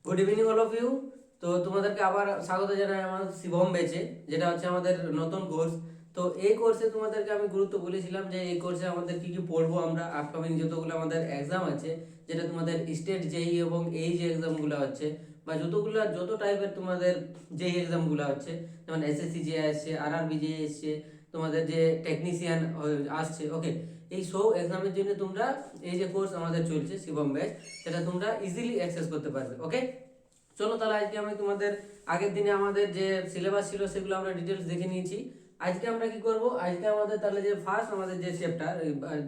Good evening all of you. তো তোমাদেরকে আবার স্বাগত জানাই আমার শিবম ব্যাচে, যেটা হচ্ছে আমাদের নতুন কোর্স। তো এই কোর্সে তোমাদেরকে আমি গুরুত্ব বলেছিলাম যে এই কোর্সে আমাদের কি কি পড়বো আমরা, আপকামিং যতগুলো আমাদের এক্সাম আছে, যেটা তোমাদের স্টেট জেই এবং এই যে এক্সামগুলো হচ্ছে, বা যত টাইপের তোমাদের যেই এক্সামগুলো হচ্ছে, যেমন এসএসসি যে আসছে, আরআরবি যে এসছে, তোমাদের যে টেকনিশিয়ান আসছে, ওকে, এই সব এক্সামের জন্য তোমরা এই যে কোর্স আমাদের চলছে শিবম ব্যাচ, সেটা তোমরা ইজিলি অ্যাক্সেস করতে পারবে। ওকে, চলো তাহলে আজকে আমি তোমাদের আগের দিনে আমাদের যে সিলেবাস ছিল সেগুলো আমরা ডিটেলস দেখে নিয়েছি। আজকে আমরা কি করব, আজকে আমাদের তাহলে যে ফার্স্ট আমাদের যে চ্যাপ্টার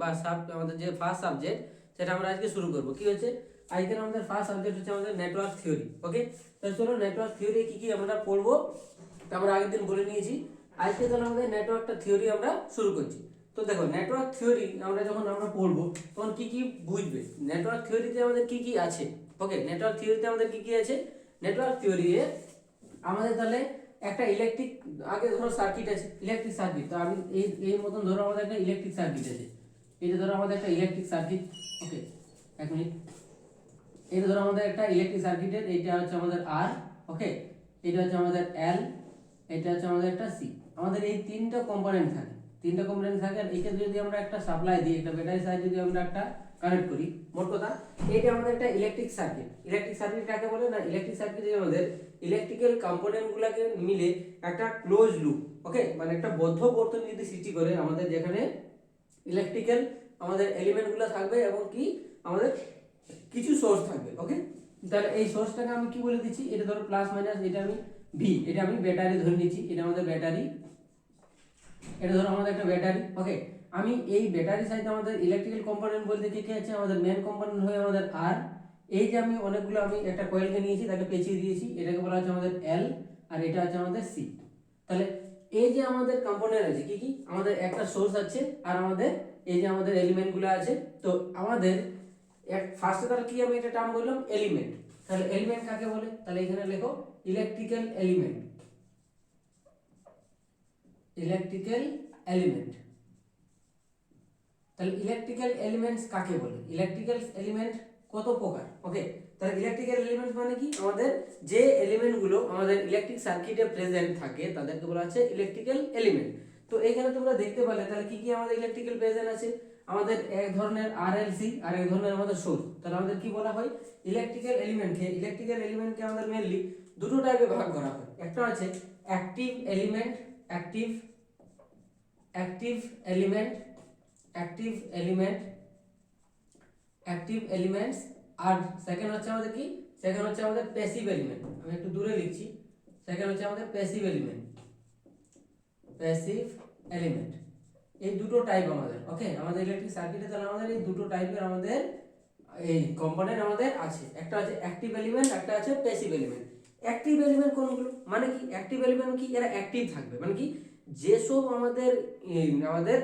বা আমাদের যে ফার্স্ট সাবজেক্ট, সেটা আমরা আজকে শুরু করব। কি হচ্ছে, আজকে আমাদের ফার্স্ট সাবজেক্ট হচ্ছে আমাদের নেটওয়ার্ক থিওরি। ওকে, তাহলে চলো নেটওয়ার্ক থিওরি কি কি আমরা পড়বো তা আমরা আগের দিন বলে নিয়েছি। আজকে তাহলে আমাদের নেটওয়ার্কটা থিওরি আমরা শুরু করছি। তো দেখো, নেটওয়ার্ক থিওরি আমরা যখন আমরা পড়বো তখন কি কি বুঝবে, নেটওয়ার্ক থিওরিতে আমাদের কি কি আছে। ওকে, নেটওয়ার্ক থিওরিতে আমাদের কি কি আছে, নেটওয়ার্ক থিওরি আমাদের তাহলে একটা ইলেকট্রিক, আগে ধরো সার্কিট আছে, ইলেকট্রিক সার্কিট। তো আমি এই মতন ধরো আমাদের একটা ইলেকট্রিক সার্কিট আছে, এটা ধরো আমাদের একটা ইলেকট্রিক সার্কিট। ওকে, এক মিনিট, এটা ধরো আমাদের একটা ইলেকট্রিক সার্কিটের, এইটা হচ্ছে আমাদের আর। ওকে, এটা হচ্ছে আমাদের এল, এটা হচ্ছে আমাদের একটা সি। আমাদের এই তিনটা কম্পোনেন্ট থাকে, আর এটা যদি আমরা একটা সাপ্লাই দিই, একটা ব্যাটারি সাহায্যে যদি আমরা একটা কানেক্ট করি, মোট কথা এটা আমাদের একটা ইলেকট্রিক সার্কিট। ইলেকট্রিক সার্কিট কাকে বলে না, ইলেকট্রিক সার্কিটে আমাদের ইলেকট্রিক্যাল কম্পোনেন্ট গুলাকে মিলে একটা ক্লোজ লুপ, ওকে, মানে একটা বদ্ধ বর্তনী যদি সৃষ্টি করে আমাদের, যেখানে ইলেকট্রিক্যাল আমাদের এলিমেন্ট গুলো থাকবে এবং কি আমাদের কিছু সোর্স থাকবে। ওকে, তাহলে এই সোর্সটাকে আমি কি বলে দিচ্ছি, এটা ধরো প্লাস মাইনাস, এটা আমি ভি, এটা আমি ব্যাটারি ধরে নিচ্ছি, এটা আমাদের ব্যাটারি, এটা ধরো আমাদের একটা ব্যাটারি। ওকে, আমি এই ব্যাটারি সাইডে আমাদের ইলেকট্রিক্যাল কম্পোনেন্ট বলতে কি কি আছে, আমাদের মেন কম্পোনেন্ট হয়ে আমাদের আর। এই যে আমি অনেকগুলো আমি একটা কয়েলকে নিয়েছি, তাকে পেঁচিয়ে দিয়েছি, এটাকে বলা হচ্ছে আমাদের এল, আর এটা হচ্ছে আমাদের সি। তাহলে এই যে আমাদের কম্পোনেন্ট আছে কি কি, আমাদের একটা সোর্স আছে, আর আমাদের এই যে আমাদের এলিমেন্ট গুলো আছে। তো আমাদের ফার্স্টে তাহলে কি আমি এটা টার্ম বললাম, এলিমেন্ট। তাহলে এলিমেন্ট কাকে বলে, তাহলে এখানে লেখো ইলেকট্রিক্যাল এলিমেন্ট, ইলেকট্রিক্যাল এলিমেন্ট। তাহলে ইলেকট্রিক্যাল এলিমেন্টস কাকে বলে, ইলেকট্রিক্যাল এলিমেন্ট কত প্রকার। ওকে, তাহলে ইলেকট্রিক্যাল এলিমেন্টস মানে কি, আমাদের যে এলিমেন্ট গুলো আমাদের ইলেকট্রিক সার্কিটে প্রেজেন্ট থাকে তাদেরকে বলা হচ্ছে ইলেকট্রিক্যাল এলিমেন্ট। তো এখানে তোমরা দেখতে পেলে তাহলে কি কি আমাদের ইলেকট্রিক্যাল প্রেজেন্ট আছে, আমাদের এক ধরনের আরএলসি আর এক ধরনের আমাদের সোর্স। তাহলে আমাদের কি বলা হয়, ইলেকট্রিক্যাল এলিমেন্টকে আমাদের মেইনলি দুটো টাইপে ভাগ করা হয়। একটা আছে active element, active active element, active element, active elements. আর সেকেন্ড হচ্ছে আমাদের কি, সেকেন্ড হচ্ছে আমাদের প্যাসিভ এলিমেন্ট। আমি একটু দূরে লিখছি, সেকেন্ড হচ্ছে আমাদের প্যাসিভ এলিমেন্ট, প্যাসিভ এলিমেন্ট। এই দুটো টাইপ আমাদের। ওকে, আমাদের ইলেকট্রিক সার্কিটে তাহলে আমাদের এই দুটো টাইপের আমাদের এই কম্পোনেন্ট আমাদের আছে, একটা আছে অ্যাক্টিভ এলিমেন্ট, একটা আছে প্যাসিভ এলিমেন্ট। অ্যাক্টিভ এলিমেন্ট কোনগুলো, মানে কি অ্যাক্টিভ এলিমেন্ট কি, এরা অ্যাক্টিভ থাকবে, মানে কি যেসব আমাদের আমাদের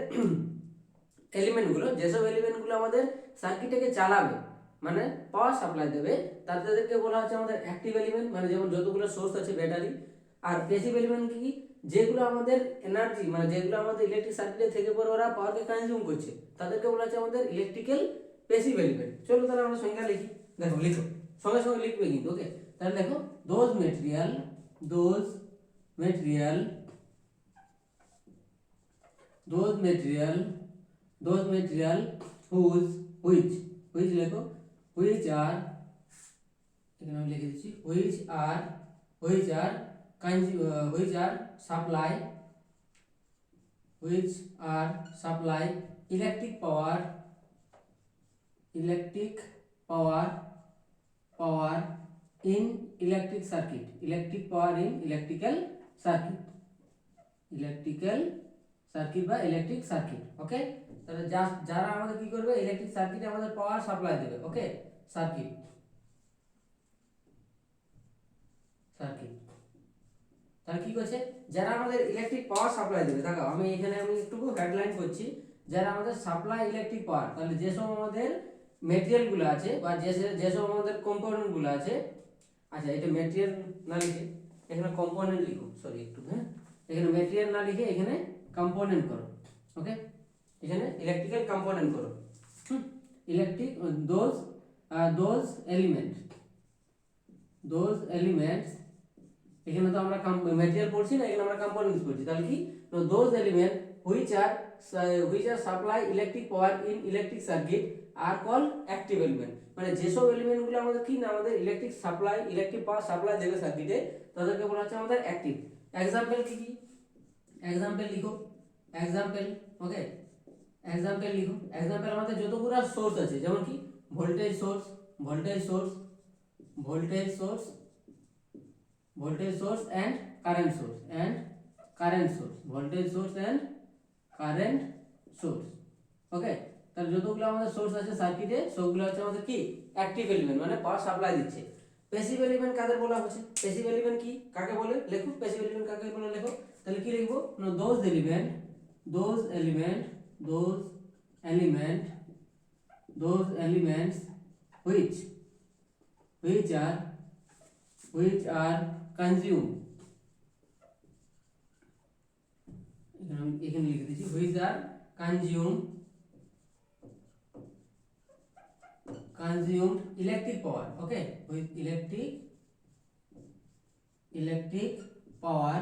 এলিমেন্টগুলো, যেসব এলিমেন্টগুলো আমাদের সার্কিটটাকে চালাবে, মানে পাওয়ার সাপ্লাই দেবে, তাদেরকে বলা হচ্ছে আমাদের অ্যাক্টিভ এলিমেন্ট, মানে যেমন যতগুলো সোর্স আছে ব্যাটারি। আর প্যাসিভ এলিমেন্ট কি, যেগুলো আমাদের এনার্জি, মানে যেগুলো আমাদের ইলেকট্রিক সার্কিটে থেকে পরে ওরা পাওয়ারকে কনজিউম করছে, তাদেরকে বলা হচ্ছে আমাদের ইলেকট্রিক্যাল প্যাসিভ এলিমেন্ট। চলো তাহলে আমরা সংখ্যা লিখি, দেখো লিখো, সঙ্গে সঙ্গে লিখবে কিন্তু। ওকে, তাহলে দেখো those material, those material, those material, those material which লেখো, which are, এখানে আমি লিখে দিচ্ছি which are supply, which are supply electric power, electric power in electric circuit, electric power in electrical circuit, electrical circuit বা electric circuit. ওকে, তাহলে যারা আমাদের কি করবে, ইলেকট্রিক সার্কিটে আমাদের পাওয়ার সাপ্লাই দেবে। ওকে, সার্কিট, সার্কিট তাহলে কি করছে, যারা আমাদের ইলেকট্রিক পাওয়ার সাপ্লাই দেবে। দেখো আমি এখানে আমি একটু হেডলাইন করছি, যারা আমাদের সাপ্লাই ইলেকট্রিক পাওয়ার, তাহলে যেসব আমাদের মেটেরিয়াল গুলো আছে বা যেসব আমাদের কম্পোনেন্ট গুলো আছে। আচ্ছা, এটা মেটেরিয়াল না লিখে এখানে কম্পোনেন্ট লিখো, সরি একটু, হ্যাঁ, এখানে মেটেরিয়াল না লিখে এখানে কম্পোনেন্ট করো। ওকে, এখানে ইলেকট্রিক্যাল কম্পোনেন্ট করো, electric those element, those elements, এখানে তো আমরা ম্যাটেরিয়াল পড়ছি না, এখানে আমরা কম্পোনেন্টস পড়ছি, তাহলে কি those element which are supply electric power in electric circuit are call active element, মানে যেসব এলিমেন্টগুলো আমাদের কি না আমাদের ইলেকট্রিক পাওয়ার সাপ্লাই দেবে সার্কিটে, তাদেরকে বলা হচ্ছে আমাদের অ্যাক্টিভ। এক্সাম্পল কি কি, এক্সাম্পল লিখো, এক্সাম্পল, ওকে, এক্সাম্পল লিখো। এক্সাম্পল আমাদের যতগুলো সোর্স আছে, যেমন কি voltage source, voltage source, voltage source, voltage source and current source, and current source, voltage source and current source, ওকে। তাহলে যতগুলো আমাদের সোর্স আছে সার্কিটে সবগুলো হচ্ছে আমাদের কি অ্যাক্টিভ এলিমেন্ট, মানে পাওয়ার সাপ্লাই দিচ্ছে। প্যাসিভ এলিমেন্ট কাদের বলা হচ্ছে, প্যাসিভ এলিমেন্ট কি কাকে বলে লেখো, প্যাসিভ এলিমেন্ট কাকে বলে লেখো, তাহলে কি লিখবো, those element, those element, those element, those elements which are consumed, এখানে লিখে দিচ্ছি which are consumed electric power, okay, with electric power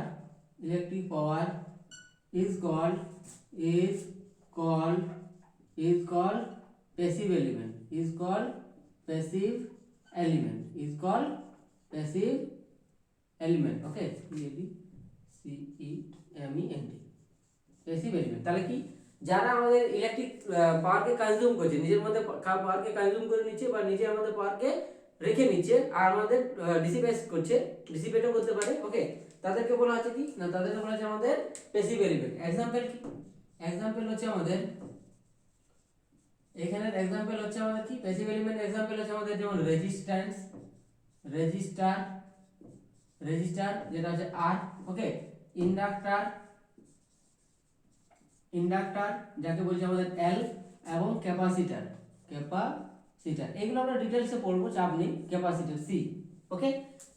is called passive element, is called passive element, okay, PACEMENT, passive element. তাহলে কি যারা আমাদের electric পাওয়ারকে consume করছে, নিজের মধ্যে পাওয়ারকে কনজিউম করে নিচ্ছে বা নিজে আমাদের পাওয়ারকে রেখে নিচ্ছে আর আমাদের ডিসিপেটও করতে পারে, ওকে, তাদেরকে বলা হচ্ছে কি না, তাদেরকে বলা হচ্ছে আমাদের প্যাসিভ এলিমেন্ট। এক্সাম্পল কি, এক্সাম্পল হচ্ছে আমাদের এখানের এক্সাম্পল হচ্ছে আমাদের কি প্যাসিভ এলিমেন্ট এক্সাম্পল হচ্ছে আমাদের যেমন রেজিস্টার যেটা হচ্ছে আর, ওকে, ইন্ডাক্টর যাকে বলছি আমাদের এল, এবং ক্যাপাসিটর, এগুলো আমরা ডিটেইলসে পড়বো, চাপ নেই, ক্যাপাসিটর সি, ওকে।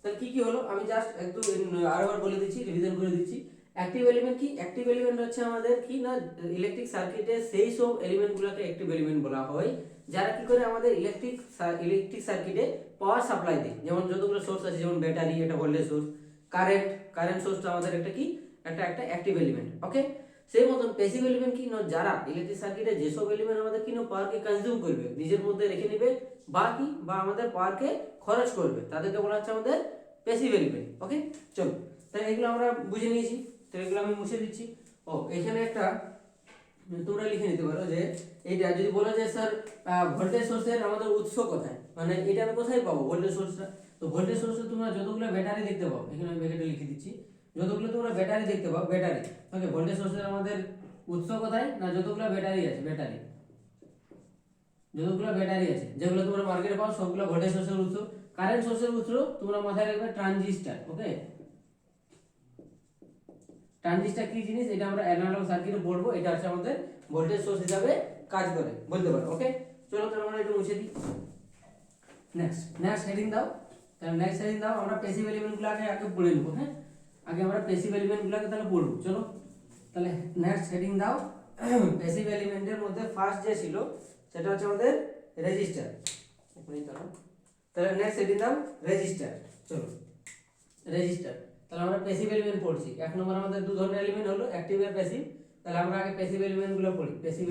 তাহলে কি কি হলো আমি জাস্ট একটু আরেকবার বলে দিচ্ছি, রিভিশন করে দিচ্ছি। অ্যাক্টিভ এলিমেন্ট কি, অ্যাক্টিভ এলিমেন্ট হচ্ছে আমাদের কি না ইলেকট্রিক সার্কিটে সেই সব এলিমেন্টগুলোকে অ্যাক্টিভ এলিমেন্ট বলা হয় যারা কি করে আমাদের ইলেকট্রিক সার্কিটে পাওয়ার সাপ্লাই দেয়। যেমন যতগুলো সোর্স আছে, যেমন ব্যাটারি, এটা ভোল্টেজ সোর্স, কারেন্ট সোর্সটা আমাদের একটা কি একটা অ্যাক্টিভ এলিমেন্ট, ওকে। সেই মতন প্যাসিভ এলিমেন্ট কি না যারা ইলেকট্রিক সার্কিটে যেসব এলিমেন্ট আমাদের কি না পাওয়ারকে কনজিউম করবে, নিজের মধ্যে রেখে নেবে বা আমাদের পাওয়ারকে খরচ করবে, তাদেরকে বলা হচ্ছে আমাদের প্যাসিভ এলিমেন্ট, ওকে। চলো, তাহলে এগুলো আমরা বুঝে নিয়েছি, তো এগুলো আমি মুছে দিচ্ছি। এখানে একটা তোমরা লিখে নিতে পারো যে এইটা যদি বলা যায় স্যার ভোল্টেজ সোর্সের আমাদের উৎস কোথায়, মানে এটা আমি কোথায় পাবো ভোল্টেজ সোর্সটা, তো ভোল্টেজ সোর্সে তোমরা যতগুলো ব্যাটারি দেখতে পাও, এখানে আমি ব্যাটারি লিখে দিচ্ছি, যতগুলো তোমরা ব্যাটারি দেখতে পাও, ব্যাটারি, ওকে, ভোল্টেজ সোর্সের আমাদের উৎস কোথায় না যতগুলো ব্যাটারি আছে, যতগুলো ব্যাটারি আছে যেগুলো তোমরা মার্কেটে পাও সবগুলো ভোল্টেজ সোর্সের উৎস। কারেন্ট সোর্সের উৎস তোমরা মাথায় রাখবে ট্রানজিস্টর, ওকে। ট্রানজিস্টর কি জিনিস এটা আমরা অ্যানালগ সার্কিটে পড়বো, এটা হচ্ছে আমাদের ভোল্টেজ সোর্স হিসাবে কাজ করে বলতে পারো, ওকে। চলো তাহলে আমরা একটু মুছে দিই। নেক্সট হেডিং দাও, তাহলে নেক্সট হেডিং দাও, আমরা প্যাসিভ এলিমেন্টগুলো আগে পড়ে নেবো, হ্যাঁ, আগে আমরা প্যাসিভ এলিমেন্টগুলোকে তাহলে পড়বো। চলো তাহলে নেক্সট হেডিং দাও। প্যাসিভ এলিমেন্টের মধ্যে ফার্স্ট যে ছিল সেটা হচ্ছে আমাদের রেজিস্টার, তাহলে নেক্সট হেডিং দাও রেজিস্টার। চলো রেজিস্টার, তাহলে আমরা প্যাসিভ এলিমেন্ট পড়ছি। এক নম্বর আমাদের দু ধরনের এলিমেন্ট হলো অ্যাক্টিভ আর প্যাসিভ, তাহলে আমরা আগে প্যাসিভ এলিমেন্টগুলো পড়ি। প্যাসিভ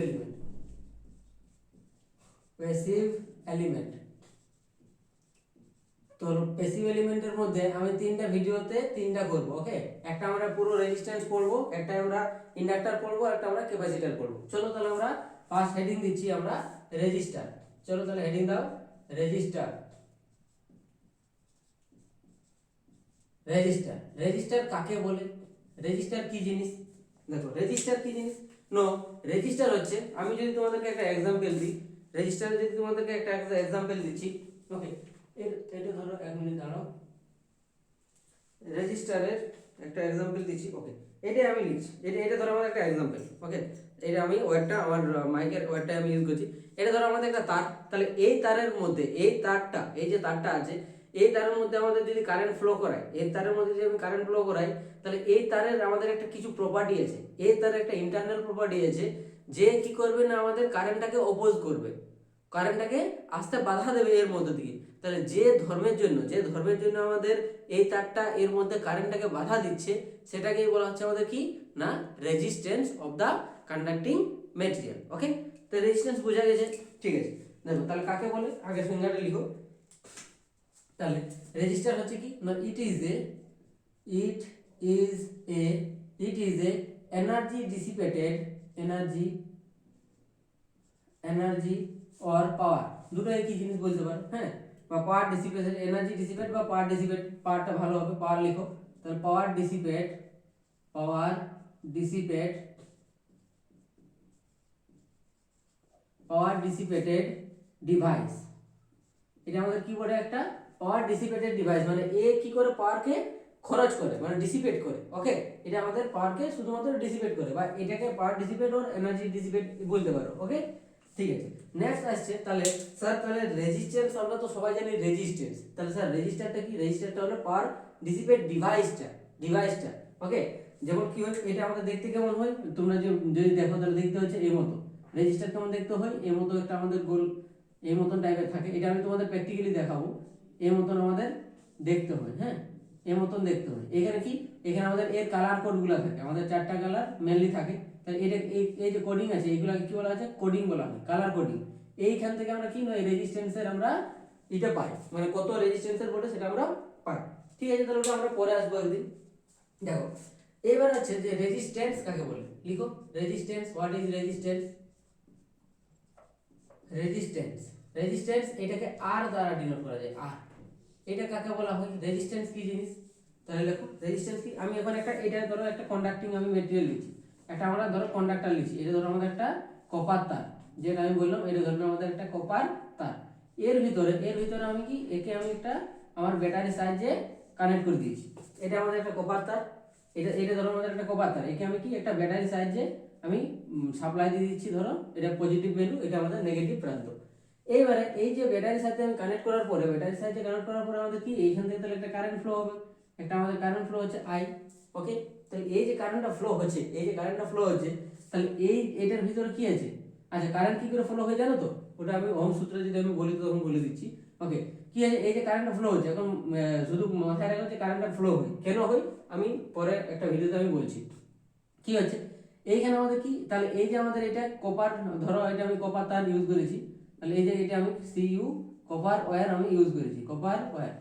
এলিমেন্ট তো প্যাসিভ এলিমেন্টের মধ্যে আমি তিনটা ভিডিওতে তিনটা করব, ওকে। একটা আমরা পুরো রেজিস্ট্যান্স পড়বো, একটা আমরা ইন্ডাক্টর পড়বো, একটা আমরা ক্যাপাসিটর পড়বো। চলো তাহলে আমরা ফার্স্ট হেডিং দিচ্ছি আমরা রেজিস্টার। চলো তাহলে হেডিং দাও রেজিস্টার। রেজিস্টার কাকে বলে, রেজিস্টার কি জিনিস, দেখো রেজিস্টার কি জিনিস। রেজিস্টার হচ্ছে, আমি যদি তোমাদেরকে একটা এক্সাম্পল দিই, রেজিস্টারে যদি তোমাদেরকে একটা এক্সাম্পল দিচ্ছি, ওকে, এটা ধরো, এক মিনিট দাঁড়াও, রেজিস্টারের একটা এক্সাম্পল দিচ্ছি, ওকে, এটাই আমি লিখছি, এটা ধরো আমার একটা এক্সাম্পল, ওকে। এটা আমি ওয়্যারটা আমার মাইকের ওয়্যারটা আমি ইউজ করছি, এটা ধরো আমাদের একটা তার, তাহলে এই তারের মধ্যে এই তারটা, এই যে তারটা আছে, এই তারের মধ্যে আমাদের যদি কারেন্ট ফ্লো করাই, এই তারের মধ্যে যদি আমি কারেন্ট ফ্লো করাই, তাহলে এই তারের আমাদের একটা কিছু প্রপার্টি আছে, এই তারের একটা ইন্টারনাল প্রপার্টি আছে, যে কি করবে না আমাদের কারেন্টটাকে অপোজ করবে, কারেন্টটাকে আসতে বাধা দেবে এর মধ্যে দিয়ে। তাহলে যে ধর্মের জন্য আমাদের এই তারটা এর মধ্যে কারেন্টটাকে বাধা দিচ্ছে সেটাকেই বলা হচ্ছে আমাদের কি না resistance of the conducting material. Okay, তো রেজিস্ট্যান্স বোঝা গেছে। ঠিক আছে, দেখো তাহলে কাকে বলে আগে সংজ্ঞাটা লিখো। তাহলে রেজিস্টার হচ্ছে কি না it is a energy dissipated energy or power, দুটো একই জিনিস বলতে পারো, হ্যাঁ, বা পাওয়ার ডিসিপেশন, এনার্জি ডিসিপেট বা পাওয়ার ডিসিপেট, পাওয়ারটা ভালো হবে, পাওয়ার লিখো। তাহলে পাওয়ার ডিসিপেটেড ডিভাইস, এটা আমাদের কি বলে একটা পাওয়ার ডিসিপেটেড ডিভাইস, মানে এ কি করে পাওয়ারকে খরচ করে মানে ডিসিপেট করে। ওকে, এটা আমাদের পাওয়ারকে শুধুমাত্র ডিসিপেট করে, বা এটাকে পাওয়ার ডিসিপেট আর এনার্জি ডিসিপেট বলতে পারো। ওকে, ঠিক আছে। নেক্সট আসছে তাহলে স্যার, তাহলে রেজিস্ট্যান্স আমরা তো সবাই জানি রেজিস্ট্যান্স, তাহলে স্যার রেজিস্টারটা কি? রেজিস্টারটা হলো পাওয়ার ডিসিপেট ডিভাইসটা। ওকে, যেমন কি হয় এটা আমাদের দেখতে কেমন হয়, তোমরা যদি দেখো তাহলে দেখতে হচ্ছে এই মতো। রেজিস্টার কেমন দেখতে হয়? এই মতো একটা আমাদের গোল এই মতন টাইপের থাকে, এটা আমি তোমাদের প্র্যাকটিক্যালি দেখাবো। এই মতন আমাদের দেখতে হয়, হ্যাঁ, এই মতন দেখতে হয়। এখানে কি, এখানে আমাদের এর কালার কোডগুলো থাকে, আমাদের 4টা কালার মেনলি থাকে। তাহলে এটা এই যে কোডিং আছে এইগুলোকে কি বলা আছে? কোডিং বলা হয়, কালার কোডিং। এইখান থেকে আমরা কি এই রেজিস্ট্যান্সের আমরা এটা পাই, মানে কত রেজিস্ট্যান্সের বটে সেটা আমরা পাই। ঠিক আছে, তাহলে ওটা আমরা পরে আসবো একদিন। দেখো এবার আছে যে রেজিস্ট্যান্স কাকে বলে, লিখো resistance. What is resistance? Resistance এটাকে আর দ্বারা ডিনোট করা যায়, আর। এটা কাকে বলা হয়? রেজিস্ট্যান্স কি জিনিস? তাহলে দেখো রেজিস্ট্যান্স কি, আমি এখন একটা এটা ধরো একটা কন্ডাক্টিং আমি মেটেরিয়াল লিখছি, একটা আমরা ধরো কন্ডাক্টর লিখছি, এটা ধরো আমাদের একটা কপার তার, যেটা আমি বললাম এটা ধরো আমাদের একটা কপার তার। এর ভিতরে আমি কি একে আমি একটা আমার ব্যাটারির সাহায্যে কানেক্ট করে দিয়েছি, এটা আমাদের একটা কপার তার। এটা ধরো আমাদের একটা কপার তার, একে আমি কি একটা ব্যাটারির সাহায্যে আমি সাপ্লাই দিয়ে দিচ্ছি, ধরো এটা পজিটিভ ভ্যালু, এটা আমাদের নেগেটিভ প্রান্ত। এইবারে এই যে ব্যাটারির সাথে আমি কানেক্ট করার পরে আমাদের কি এইখান থেকে তাহলে একটা কারেন্ট ফ্লো হবে, একটা আমাদের কারেন্ট ফ্লো হচ্ছে আই। ওকে, তাহলে এই যে কারেন্টটা ফ্লো হচ্ছে তাহলে এটার ভিতরে কি আছে? আচ্ছা, কারেন্ট কি করে ফ্লো হয় জানো তো? ওটা আমি ওহম সূত্রে যদি আমি বলি তো তখন বলে দিচ্ছি। ওকে, কি আছে? এই যে কারেন্টটা ফ্লো হচ্ছে, এখন শুধু মাথায় রাখো যে কারেন্টটা ফ্লো হয় কেন হয়, আমি পরে একটা ভিডিওতে আমি বলছি। কি হচ্ছে এইখানে আমাদের কি, তাহলে এই যে আমাদের এটা কপার, ধরো এটা আমি কপার তার ইউজ করেছি, তাহলে এই যে এটা আমি সিইউ কপার ওয়্যার আমি ইউজ করেছি, কপার ওয়্যার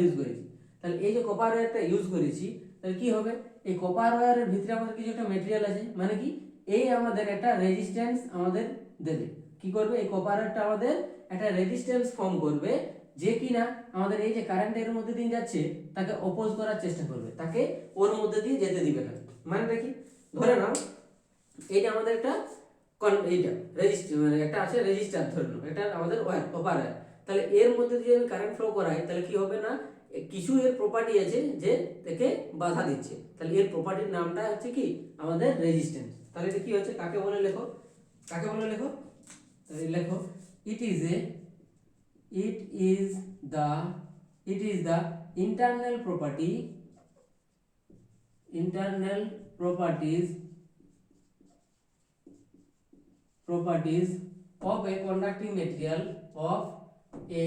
ইউজ করেছি। তাহলে এই যে কপার ওয়্যারটা ইউজ করেছি, তাহলে কি হবে? এই কপার ওয়্যারের ভিতরে আমাদের কিছু একটা মেটেরিয়াল আছে, মানে কি এই আমাদের একটা রেজিস্ট্যান্স আমাদের দেবে। কি করবে? এই কপার ওয়্যারটা আমাদের একটা রেজিস্ট্যান্স ফর্ম করবে, যে কিনা আমাদের এই যে কারেন্ট এর মধ্যে দিয়ে যাচ্ছে তাকে অপোজ করার চেষ্টা করবে, তাকে ওর মধ্যে দিয়ে যেতে দিবে না। মানে দেখি ধরে নাও এইটা আমাদের একটা এইটা রেজিস্টার, মানে একটা আছে রেজিস্টার, ধরে নাও এটা আমাদের ওয়্যার, কপার ওয়্যার। তাহলে এর মধ্যে দিয়ে আমি কারেন্ট ফ্লো করাই, তাহলে কি হবে না কিছু এর প্রপার্টি আছে যে একে বাধা দিচ্ছে, তাহলে এর প্রপার্টির নামটা হচ্ছে কি আমাদের রেজিস্ট্যান্স। তাহলে এটা কি হচ্ছে, কাকে বলে লেখো, তাহলে লেখো it is the internal properties of a conducting material of a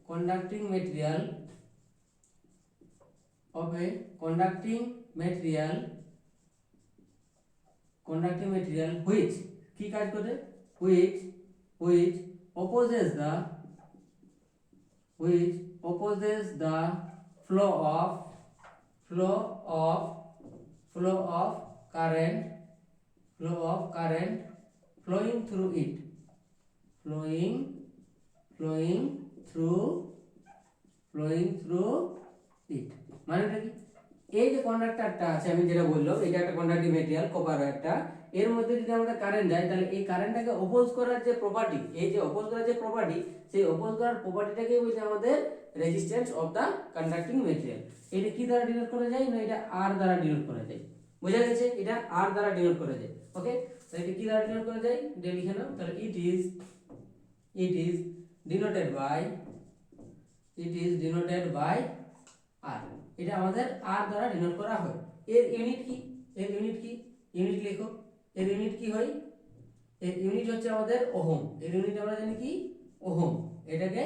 conducting material which কি কাজ করে? which opposes the flow of current flowing through it, মানেটা কি? এই যে কন্ডাক্টরটা আছে আমি যেটা বললাম, এটা একটা কন্ডাক্টিং মেটেরিয়াল কপার একটা, এর মধ্যে যদি আমাদের কারেন্ট যায় তাহলে এই কারেন্টটাকে অপোজ করার যে প্রপার্টি, এই যে অপোজ করার যে প্রপার্টি, সেই অপোজ করার প্রপার্টিটাকে বলছে আমাদের resistance of the conducting material. এটা কি দ্বারা ডিনোট করা যায়? না এটা আর দ্বারা ডিনোট করা যায়। বোঝা গেছে? এটা আর দ্বারা ডিনোট করা যায়। ওকে, তাহলে এটা কি দ্বারা ডিনোট করা যায়? এটা লিখে নাও। তাহলে ইট ইজ ডিনোটেড বাই আর, এটা আমাদের আর দ্বারা ডিনোট করা হয়। এর ইউনিট কি? ইউনিট লেখো। এর ইউনিট কি হয়? এর ইউনিট হচ্ছে আমাদের ওহম। এর ইউনিট আমরা জানি কি? ওহম। এটাকে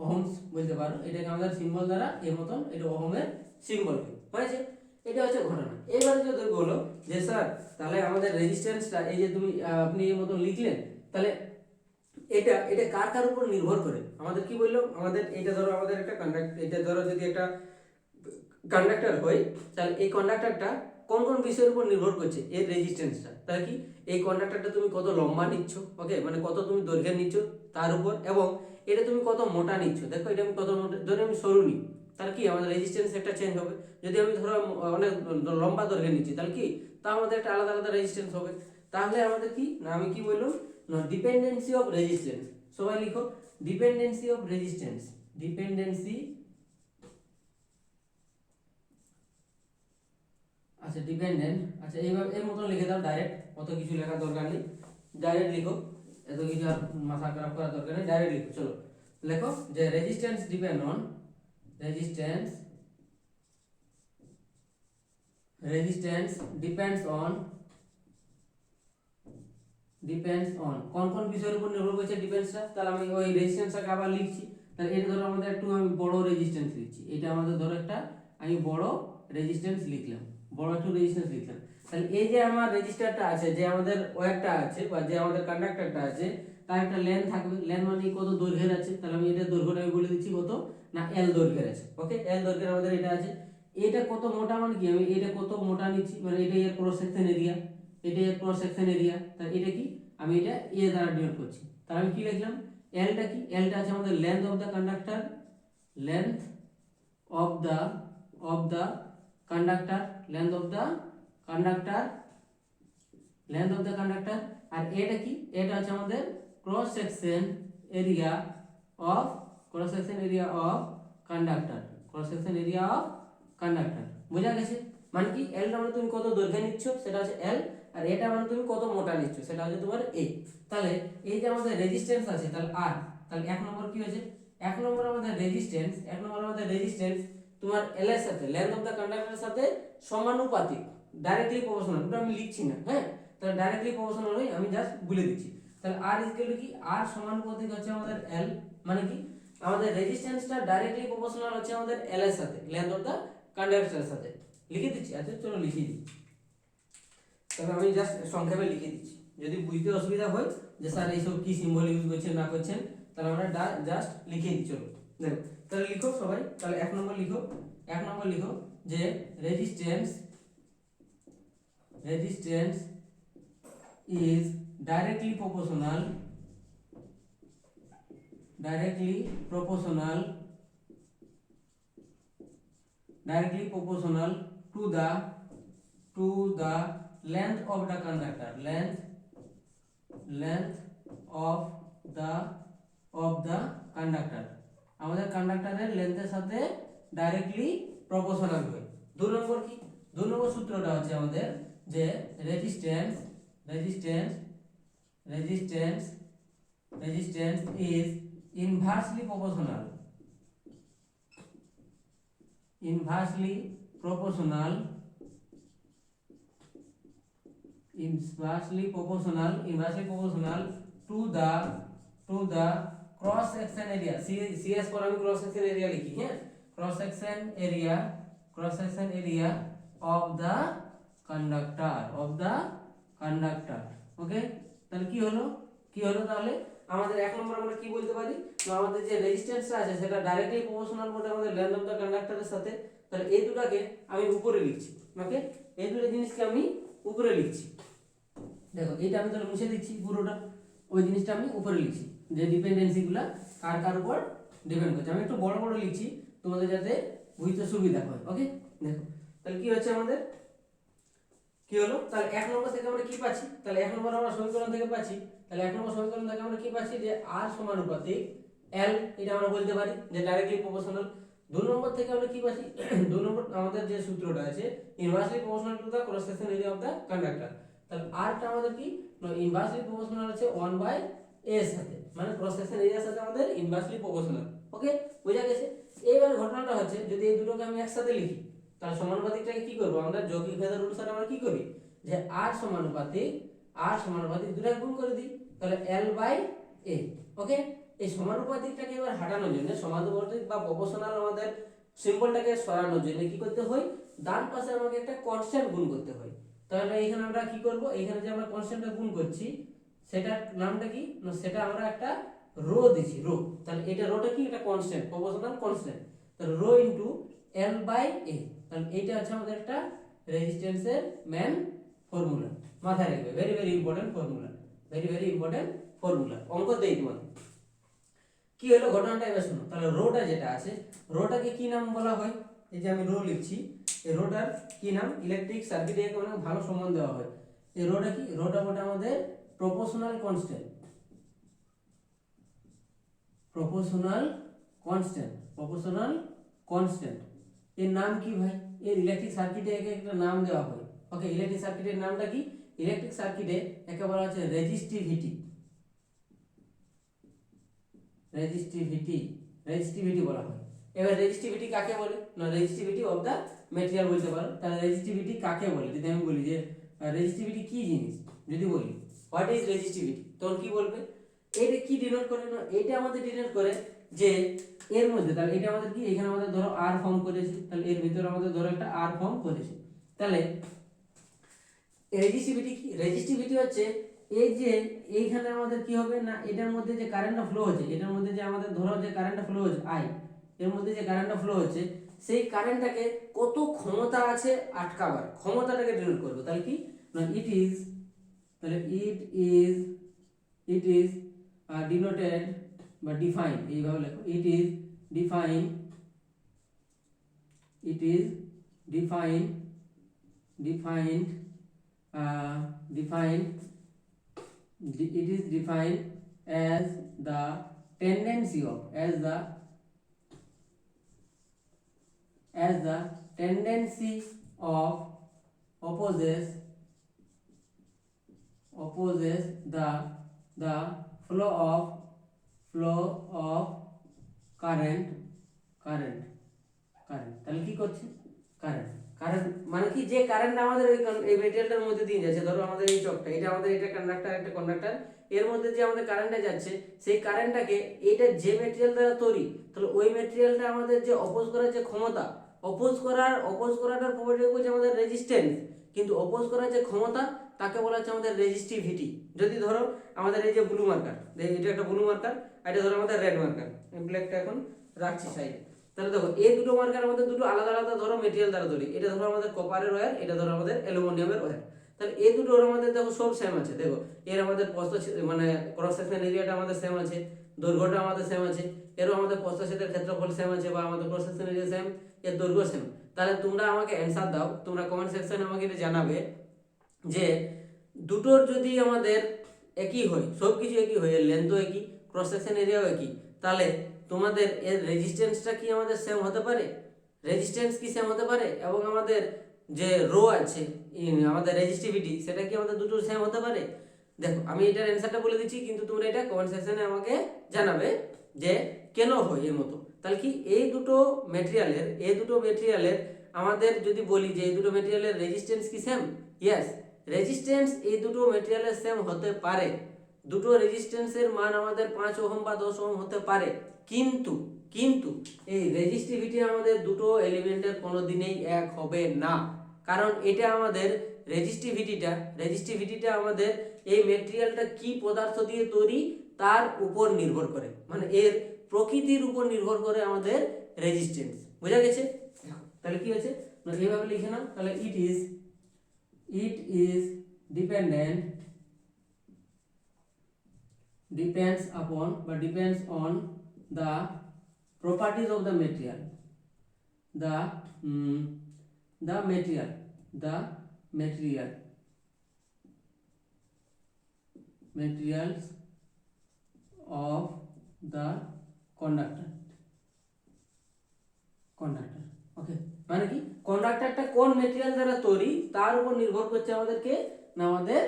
ওহমস বলতে পারো, এটাকে আমাদের সিম্বল দ্বারা এর মতন এটা ওহমের সিম্বল হয়েছে। এটা হচ্ছে ঘটনা। এবারে যদি বলো যে স্যার তাহলে আমাদের রেজিস্ট্যান্সটা এই যে তুমি আপনি এই মতন লিখলেন, তাহলে এটা এটা কার কার উপর নির্ভর করে, আমাদের কি বললো, আমাদের এটা ধরো আমাদের একটা কন্ডাক্ট, এটা ধরো যদি একটা কন্ডাক্টর হয়, তাহলে এই কন্ডাক্টরটা কোন কোন বিষয়ের উপর নির্ভর করছে এর রেজিস্ট্যান্সটা, তাহলে কি এই কন্ডাক্টরটা তুমি কত লম্বা নিচ্ছ, ওকে, মানে কত তুমি দৈর্ঘ্য নিচ্ছ তার উপর, এবং এটা তুমি কত মোটা নিচ্ছ। দেখো এটা আমি কত মোটা, ধরে আমি সরু নিই তাহলে কি আমাদের রেজিস্ট্যান্স একটা চেঞ্জ হবে। যদি আমি ধরো অনেক লম্বা দৈর্ঘ্য নিচ্ছি তাহলে কি তা আমাদের একটা আলাদা আলাদা রেজিস্ট্যান্স হবে। তাহলে আমাদের কি না, আমি কি বললাম না, ডিপেন্ডেন্সি অফ রেজিস্ট্যান্স। সবাই লিখো ডিপেন্ডেন্সি অফ রেজিস্ট্যান্স, ডিপেন্ডেন্সি, আচ্ছা ডিপেন্ডেন্ট, আচ্ছা এইভাবে এর মতন লিখে দাও ডাইরেক্ট, অত কিছু লেখার দরকার নেই, ডাইরেক্ট লিখো, এত কিছু আর মাথা খারাপ করার দরকার নেই, ডাইরেক্ট লিখো। চলো লেখো যে resistance depend on, resistance, resistance depends on, depends on কোন কোন বিষয়ের উপর নির্ভর করছে ডিপেন্ডসটা। তাহলে আমি ওই রেজিস্ট্যান্সটাকে আবার লিখছি। তাহলে এটা ধরো আমাদের একটু আমি বড় রেজিস্ট্যান্স লিখছি, এটা আমাদের ধরো একটা আমি বড় রেজিস্ট্যান্স লিখলাম, বড় একটু রেজিস্ট্যান্স লিখলাম। তাহলে এই যে আমার রেজিস্টারটা আছে, যে আমাদের ওয়্যারটা আছে বা যে আমাদের কন্ডাক্টরটা আছে, তার একটা লেন্থ থাকবে, লেন্থ মানে কত দৈর্ঘ্যের আছে, তাহলে আমি এটা দৈর্ঘ্যটা আমি বলে দিচ্ছি কত না এল দৈর্ঘ্যের আছে, ওকে, এল দৈর্ঘ্যের আমাদের এটা আছে। এটা কত মোটা মানে কি, আমি এটা কত মোটা নিচ্ছি মানে এটা এর ক্রস সেকশন এরিয়া, এটা এর ক্রস সেকশন এরিয়া, তাহলে এটা কি আমি এটা এ দ্বারা ডিনোট করছি। তাহলে আমি কি লিখলাম, এলটা কি, এলটা আছে আমাদের length of the conductor, length of the conductor, length of the conductor, length of the conductor, আর এটা কি, এটা হচ্ছে আমাদের cross section area of, cross section area of conductor, cross section area of conductor. বোঝা গেছে? মানে কি এলটা মানে তুমি কত দৈর্ঘ্য নিচ্ছ সেটা হচ্ছে এল, আর এটা মানে তুমি কত মোটা নিচ্ছ সেটা হচ্ছে তোমার এ। তাহলে এই যে আমাদের রেজিস্ট্যান্স আছে তাহলে আর, তাহলে এক নম্বর কি হয়েছে, এক নম্বর আমাদের রেজিস্ট্যান্স, এক নম্বর আমাদের রেজিস্ট্যান্স তোমার এল এর সাথে, লেন্থ অফ দ্য কন্ডাক্টরের সাথে সমানুপাতিক, ডাইরেক্টলি প্রপোর্শনাল, ওটা আমি লিখছি না, হ্যাঁ, তাহলে ডাইরেক্টলি প্রপোর্শনাল হয়, আমি জাস্ট বলে দিচ্ছি। তাহলে আর ইকুয়াল টু কি, আর সমানুপাতিক হচ্ছে আমাদের এল, মানে কি আমাদের রেজিস্ট্যান্সটা ডাইরেক্টলি প্রপোর্শনাল হচ্ছে আমাদের এল এর সাথে, লেন্থ অফ দ্য কন্ডাক্টরের সাথে। লিখে দিচ্ছি, আচ্ছা চলো লিখে দিই, তবে আমি জাস্ট সংক্ষেপে লিখে দিচ্ছি, যদি বুঝতে অসুবিধা হয় যে স্যার এইসব কি সিম্বল ইউজ করছেন না করছেন, তাহলে আমরা জাস্ট লিখে দিই। চলো দেখো তাহলে লিখো সবাই, তাহলে এক নম্বর লিখো, এক নম্বর লিখো যে resistance, resistance is directly proportional, directly proportional, directly proportional to the length of the conductor, length of the conductor, আমাদের কন্ডাক্টরের লেন্থের সাথে ডাইরেক্টলি প্রপোর্শনাল হয়। দুই নম্বর কি, দুই নম্বর সূত্রটা হচ্ছে আমাদের যে resistance, resistance is inversely proportional, inversely proportional to the cross section area, cs पर আমি cross section area লিখি, হ্যাঁ, cross section area of the conductor, ওকে। তাহলে কি হলো, কি হলো, তাহলে আমাদের এক নম্বর আমরা কি বলতে পারি, তো আমাদের যে রেজিস্ট্যান্সটা আছে সেটা ডাইরেক্টলি প্রপোর্শনাল বলতে আমাদের লেন্থ অফ দ্য কন্ডাক্টরের সাথে। তাহলে এই দুটাকে আমি উপরে লিখছি, ওকে, এই দুটো জিনিসকে আমি উপরে লিখছি। দেখো এটা আমি তাহলে মুছে দিচ্ছি পুরোটা, ওই জিনিসটা আমি উপরে লিখছি যে ডিপেন্ডেন্সিগুলো কার কার উপর ডিপেন্ড করছে। আমি একটু বড় বড় লিখছি তোমাদের যাতে বুঝতে সুবিধা হয়, ওকে। দেখো তাহলে কি হচ্ছে আমাদের, কি হলো, তাহলে এক নম্বর থেকে আমরা কি পাচ্ছি, তাহলে এক নম্বর আমরা সমীকরণ থেকে পাচ্ছি, তাহলে এক নম্বর সমীকরণ থেকে আমরা কি পাচ্ছি যে আর সমানুপাতিক এল, এটা আমরা বলতে পারি যে ডাইরেক্টলি প্রপোর্শনাল। দুই নম্বর থেকে আমরা কি পাচ্ছি, দুই নম্বর আমাদের যে সূত্রটা আছে inversely proportional to the cross section area of the conductor. তাহলে আরটা আমাদের কি ইনভার্সলি প্রপোর্শনাল আছে 1/a এর সাথে, মানে ক্রস সেকশন এরিয়ার সাথে আমাদের ইনভার্সলি প্রপোর্শনাল, ওকে, বোঝা গেছে। এইবার ঘটনাটা হচ্ছে যদি এই দুটোকে আমি একসাথে লিখি তাহলে সমানুপাতিকটাকে কি করব আমরা, যৌগিক ভেদের অনুসারে আমরা কি করি যে আর সমানুপাতিক দুটো গুণ করে দিই, তাহলে l/a, ওকে। এই সমানুপাতিকটাকে এবার হাঁটানোর জন্য সমানুপাতিক বা প্রপোর্শনাল আমাদের সিম্বলটাকে সরানোর জন্য কি করতে হয়, ডান পাশে আমাকে একটা কনস্ট্যান্ট গুণ করতে হয়। তাহলে এখানে আমরা কি করব, এখানে যে আমরা কনস্ট্যান্টটা গুণ করছি সেটার নামটা কি না, সেটা আমরা একটা রো দিছি, রো। তাহলে এটা রোটা কি, এটা কনস্ট্যান্ট, প্রপোর্শনাল কনস্ট্যান্ট। তাহলে রো ইনটু এল বাই এ। তাহলে এইটা হচ্ছে আমাদের একটা রেজিস্ট্যান্সের মেন ফর্মুলা। মাথায় রাখবে, very very important formula, very very important formula. অঙ্ক দেই তোমাদের। কি হলো ঘটনাটা এবার শোনো। তাহলে রোটা যেটা আছে, রোটাকে কি নাম বলা হয়, এই যে আমি রো লিখছি, এই রোটার কি নাম, ইলেকট্রিক সার্কিটে অনেক ভালো সম্মান দেওয়া হয়। এই রোটা কি, রোটা বলতে আমাদের proportional constant, proportional constant, proportional constant. এর নাম কি ভাই, এর ইলেকট্রিক সার্কিটে একে একটা নাম দেওয়া হয়। ওকে, ইলেকট্রিক সার্কিটের নামটা কি, ইলেকট্রিক সার্কিটে একে বলা হচ্ছে রেজিস্টিভিটি, রেজিস্টিভিটি, রেজিস্টিভিটি বলা হয়। এবার রেজিস্টিভিটি কাকে বলে না, রেজিস্টিভিটি অফ দা ম্যাটেরিয়াল বলতে পারো। তাহলে রেজিস্টিভিটি কাকে বলে, যদি আমি বলি যে রেজিস্টিভিটি কি জিনিস, যদি বলি হোয়াট ইজ রেজিস্টিভিটি, তখন কি বলবে, এটা কি ডিনোট করে না, এটা আমাদের ডিনোট করে যে এর মধ্যে, তাহলে এটা আমাদের কি, এখানে আমাদের ধরো আর ফর্ম করেছে, তাহলে এর ভিতরে আমাদের ধরো একটা আর ফর্ম করেছে। তাহলে রেজিস্টিভিটি কি, রেজিস্টিভিটি হচ্ছে এই যে এইখানে আমাদের কি হবে না, এটার মধ্যে যে কারেন্টটা ফ্লো হচ্ছে, এটার মধ্যে যে আমাদের ধরো যে কারেন্টটা ফ্লো হচ্ছে আই, এর মধ্যে যে কারেন্টটা ফ্লো হচ্ছে, সেই কারেন্টটাকে কত ক্ষমতা আছে আটকাবার, ক্ষমতাটাকে ডিনোট করবে। তাহলে কি না, ইট ইজ, তাহলে ইট ইজ ডিনোটেড বা ডিফাইন, এইভাবে লেখো, it is define, it is defined defined defined it is defined as the tendency of, as the tendency of opposes the flow of current, তাহলে কি করছে, কারেন্ট মানে কি, যে কারেন্ট আমাদের এই মেটেরিয়ালটার মধ্যে দিয়ে যাচ্ছে, ধরো আমাদের এই চকটা, এটা আমাদের, এটা কন্ডাক্টর, একটা কন্ডাক্টর, এর মধ্যে যে আমাদের কারেন্টটা যাচ্ছে, সেই কারেন্টটাকে এটা যে মেটেরিয়াল দ্বারা তৈরি, তাহলে ওই মেটেরিয়ালটা আমাদের যে অপোজ করার যে ক্ষমতা, অপোজ করাটার প্রপার্টি হচ্ছে আমাদের রেজিস্ট্যান্স, কিন্তু অপোজ করার যে ক্ষমতা তাকে বলা হচ্ছে আমাদের রেজিস্টিভিটি। যদি ধরো আমাদের এই যে ব্লু মার্কার, এটা একটা ব্লু মার্কার, এটা ধরো আমাদের রেড মার্কার, ব্ল্যাকটা এখন রাখছি সাইডে। তাহলে দেখো এই দুটো মার্কার আমাদের দুটো আলাদা আলাদা ধরো মেটেরিয়াল দ্বারা তৈরি, এটা ধরো আমাদের কপারের ওয়্যার, এটা ধরো আমাদের অ্যালুমিনিয়ামের ওয়্যার। তাহলে এই দুটোর আমাদের দেখো সব সেম আছে, দেখো এর আমাদের মানে ক্রস সেকশন এরিয়াটা আমাদের সেম আছে, দৈর্ঘ্যটা আমাদের সেম আছে, এরও আমাদের প্রস্থচ্ছেদের ক্ষেত্রফল সেম আছে, বা আমাদের ক্রস সেকশন এরিয়া সেম, এর দৈর্ঘ্য সেম। তাহলে তোমরা আমাকে অ্যানসার দাও, তোমরা কমেন্ট সেকশনে আমাকে এটা জানাবে যে দুটোর যদি আমাদের একই হয়, সব কিছু একই হয়, এর লেন্থও একই, ক্রস সেকশন এরিয়াও একই, তাহলে তোমাদের এর রেজিস্ট্যান্সটা কি আমাদের সেম হতে পারে, রেজিস্ট্যান্স কি সেম হতে পারে, এবং আমাদের যে রো আছে আমাদের রেজিস্টিভিটি, সেটা কি আমাদের দুটো সেম হতে পারে। দেখো আমি এটার অ্যান্সারটা বলে দিচ্ছি, কিন্তু তোমরা এটা কমেন্ট সেকশনে আমাকে জানাবে যে কেন হয় এর মতো। তাহলে কি এই দুটো মেটেরিয়ালের আমাদের যদি বলি যে এই দুটো মেটেরিয়ালের রেজিস্ট্যান্স কি সেম, ইয়েস, রেজিস্ট্যান্স এই দুটো মেটেরিয়ালের সেম হতে পারে, দুটো রেজিস্ট্যান্সের মান আমাদের 5 ওহম বা 10 ওহম হতে পারে, কিন্তু এই রেজিস্টিভিটি আমাদের দুটো এলিমেন্টের কোনোদিনই এক হবে না। কারণ এটা আমাদের রেজিস্টিভিটিটা আমাদের এই মেটেরিয়ালটা কি পদার্থ দিয়ে তৈরি তার উপর নির্ভর করে, মানে এর প্রকৃতির উপর নির্ভর করে আমাদের রেজিস্ট্যান্স। বোঝা গেছে? তাহলে কি হয়েছে, এইভাবে লিখে নাও। তাহলে ইট ইজ depends upon বা depends on the properties of the material, the materials of the conductor. ওকে, মানে কি কন্ডাক্টরটা কোন মেটেরিয়াল দ্বারা তৈরি তার উপর নির্ভর করছে আমাদেরকে না আমাদের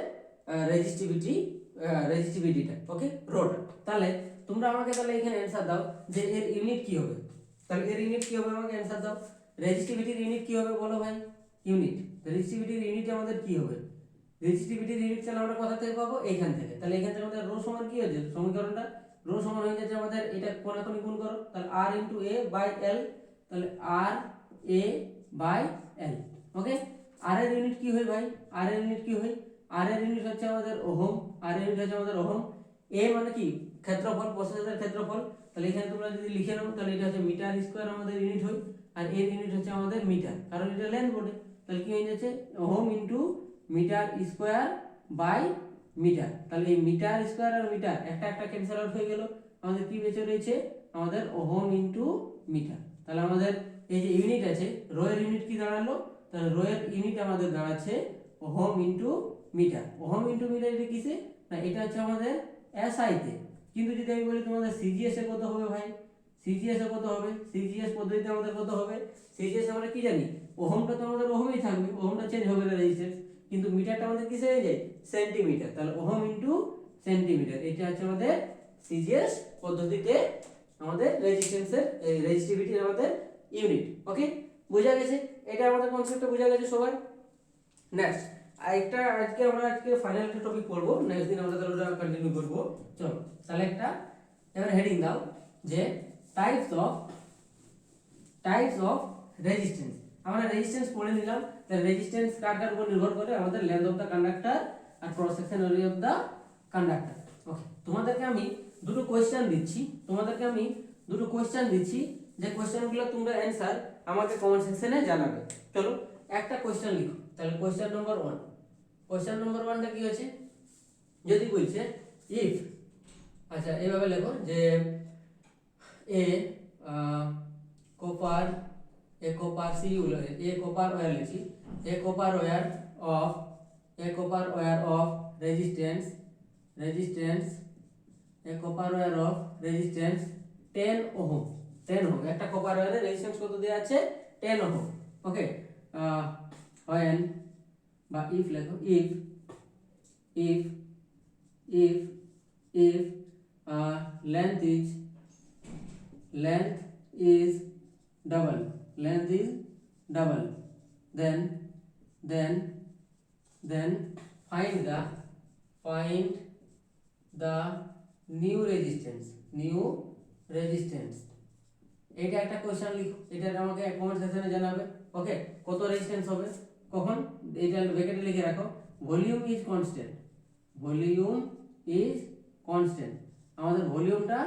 রেজিস্টিভিটিটা। ওকে, রোটা। তাহলে তোমরা আমাকে তাহলে এখানে অ্যানসার দাও যে এর ইউনিট কি হবে। তাহলে এর ইউনিট কি হবে, আমাকে অ্যানসার দাও। রেজিস্টিভিটির ইউনিট কি হবে বলো ভাই, ইউনিট। রেজিস্টিভিটির ইউনিট আমাদের কি হবে, রেজিস্টিভিটির ইউনিট তাহলে আমরা কোথা থেকে পাবো, এইখান থেকে। তাহলে এখান থেকে আমাদের রো সমান কি হয়েছে সমীকরণটা, রো সমান হয়ে যাচ্ছে আমাদের, এটা কোনাকুনি গুণ করো, তাহলে r into a by l, তাহলে r a by l। Okay, r এর ইউনিট কি হয় ভাই, r এর ইউনিট কি হয়, r এর ইউনিট হচ্ছে আমাদের ওহম, r এর ইউনিট হচ্ছে আমাদের ওহম। a মানে কি ক্ষেত্রফল, প্রস্থচ্ছেদের ক্ষেত্রফল, তাহলে এখানে তোমরা যদি লিখে নাও তাহলে এটা হচ্ছে মিটার স্কয়ার আমাদের ইউনিট হয়, আর এর ইউনিট হচ্ছে আমাদের মিটার, কারণ এটা লেন্থ বটে। তাহলে কি হয়ে যাচ্ছে ohm into metre square by metre. তাহলে এই মিটার স্কয়ার আর মিটার একটা একটা ক্যান্সেল আউট হয়ে গেল, আমাদের কি বেঁচে রয়েছে আমাদের ওহম ইনটু মিটার। তাহলে আমাদের এই যে ইউনিট আছে, রো এর ইউনিট কি দাঁড়ালো, তাহলে রো এর ইউনিট আমাদের দাঁড়াচ্ছে ohm into metre. Ohm into metre এটা কিসে, না এটা হচ্ছে আমাদের এসআই তে। কিন্তু যদি আমি বলি তোমাদের সিজিএস এ কত হবে ভাই, সিজিএস এ কত হবে, সিজিএস পদ্ধতিতে আমাদের কত হবে, সিজিএস আমরা কি জানি, ওহমটা তো আমাদের ওহমই থাকবে, ওহমটা চেঞ্জ হবে না রেজিস্ট্যান্স, কিন্তু মিটারটা আমাদের কিসে হয়ে যায় সেন্টিমিটার, তাহলে ওহম ইনটু সেন্টিমিটার, এটা হচ্ছে আমাদের সিজিএস পদ্ধতিতে আমাদের রেজিস্ট্যান্সের রেজিস্টিভিটির আমাদের ইউনিট। ওকে, বোঝা গেছে, এটা আমাদের কনসেপ্টটা বোঝা গেছে সবার। নেক্সট আরেকটা আজকে ফাইনাল একটা টপিক পড়বো, নেক্সট দিন আমরা তাহলে ওটা কন্টিনিউ করবো। চলো তাহলে একটা এবার হেডিং দাও যে টাইপস অফ রেজিস্ট্যান্স। আমরা রেজিস্ট্যান্স পড়ে নিলাম, তাহলে রেজিস্ট্যান্স কার কার উপর নির্ভর করে, আমাদের লেন্থ অফ দা কন্ডাক্টর আর cross section area of the conductor. Okay, তোমাদেরকে আমি দুটো কোশ্চেন দিচ্ছি, যে কোশ্চেনগুলো তোমরা অ্যানসার আমাকে কমেন্ট সেকশনে জানাবে। চলো একটা কোশ্চেন লিখো, তাহলে কোশ্চেন নম্বর 1, কোশ্চেন নম্বর 1টা কি আছে, যদি বলছে ইফ, আচ্ছা এইভাবে লেখো যে এ কপার ওয়্যার লিখি, a copper wire of resistance 10 ohm, একটা কপার ওয়্যারের রেজিস্ট্যান্স কত দেওয়া আছে 10 ওহম। ওকে, when বা ইফ লেখো, if length is double, then find the new resistance। এটা একটা কোশ্চেন লিখো, এটা আমাকে কমেন্ট সেকশনে জানাবে। ওকে, কত রেজিস্ট্যান্স হবে কখন, এটা ব্র্যাকেটে লিখে রাখো, ভলিউম ইজ কনস্ট্যান্ট, আমাদের ভলিউমটা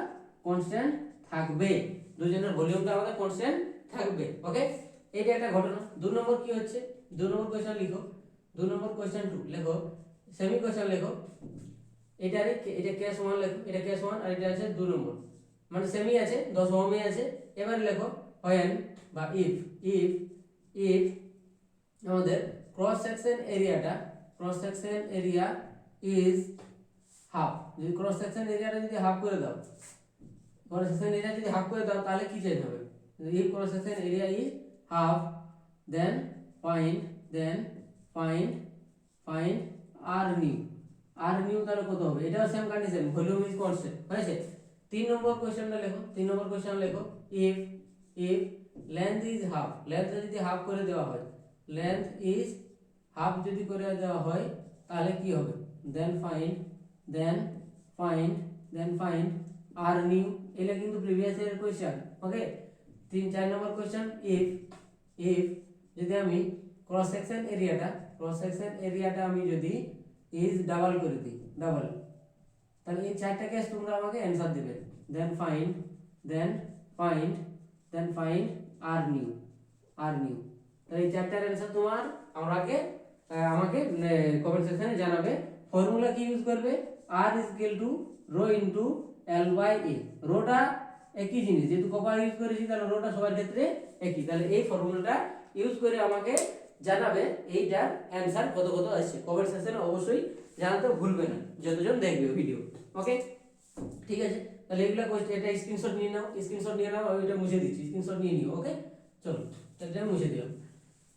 কনস্ট্যান্ট থাকবে, দুজনের ভলিউমটা আমাদের কনস্ট্যান্ট থাকবে। ওকে, এটা একটা ঘটনা। 2 নম্বর কি হচ্ছে, 2 নম্বর কোশ্চেন লিখো, 2 নম্বর কোশ্চেন 2 লেখো, সেমি কোশ্চেন লেখো, এটা কেস 1 লেখো, এটা কেস 1 আর এটা আছে 2 নম্বর, মানে সেমি আছে 10 ওহমই আছে। এবার লেখো when বা if আমাদের cross section area is half, যদি ক্রস সেকশন এরিয়াটা যদি হাফ করে দাও, তাহলে কি চাইতে হবে, if cross section area is half then find r new, তাহলে কত হবে, এটাও same condition, volume is constant হয়েছে। 3 নম্বর কোশ্চেনটা লেখো, 3 নম্বর কোশ্চেন লেখো if length is half, length যদি হাফ করে দেওয়া হয়, তাহলে কি হবে, then find r new, এটা কিন্তু previous year question. Okay, 3-4 number question if যদি আমি ক্রস সেকশন এরিয়াটা আমি যদি ইজ ডাবল করে দিই, তাহলে এই চারটা কেস তোমরা আমাকে অ্যানসার দিবে, then find r new, তাহলে এই চারটার অ্যানসার তোমার আমাকে কমেন্ট সেকশনে জানাবে। ফর্মুলা কি ইউজ করবে, r is equal to rho into l by a, rota একই জিনিস, যেহেতু কপার ইউজ করেছি তাহলে রোটা সবার ক্ষেত্রে একই, তাহলে এই ফর্মুলাটা ইউজ করে আমাকে জানাবে এইটার অ্যানসার কত আসছে। কমেন্ট সেকশনে অবশ্যই জানাতে ভুলবে না যতজন দেখবে ভিডিও। ওকে, ঠিক আছে, তাহলে এগুলা এটা স্ক্রিনশট নিয়ে নাও, আমি এটা মুছে দিচ্ছি, স্ক্রিনশট নিয়ে নিও। ওকে, চলো এটা মুছে দিলাম।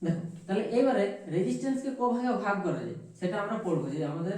দেখো তাহলে এবারে রেজিস্ট্যান্সকে ক ভাগে ভাগ করা যায় সেটা আমরা পড়বো, যে আমাদের